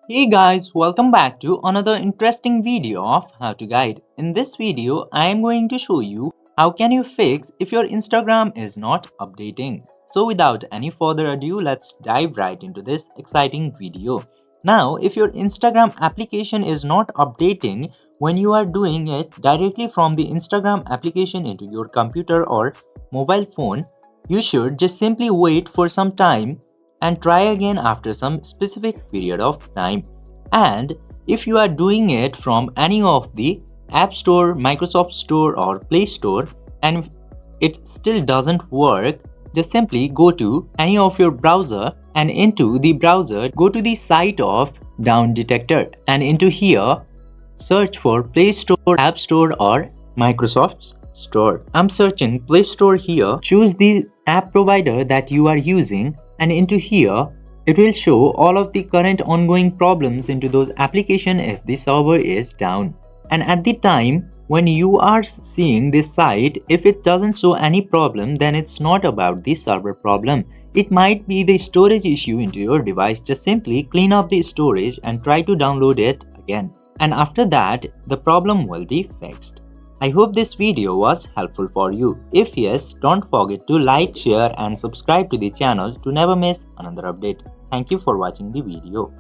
Hey guys, welcome back to another interesting video of How to Guide. In this video, I am going to show you how can you fix if your Instagram is not updating. So without any further ado, let's dive right into this exciting video. Now, if your Instagram application is not updating when you are doing it directly from the Instagram application into your computer or mobile phone, you should just simply wait for some time and try again after some specific period of time. And if you are doing it from any of the App Store, Microsoft Store or Play Store and it still doesn't work, just simply go to any of your browser and into the browser go to the site of Down Detector and into here search for Play Store, App Store or Microsoft Store. I'm searching Play Store here. Choose the app provider that you are using and into here it will show all of the current ongoing problems into those applications if the server is down. And at the time when you are seeing this site, if it doesn't show any problem, then it's not about the server problem. It might be the storage issue into your device. Just simply clean up the storage and try to download it again. And after that, the problem will be fixed. I hope this video was helpful for you. If yes, don't forget to like, share and subscribe to the channel to never miss another update. Thank you for watching the video.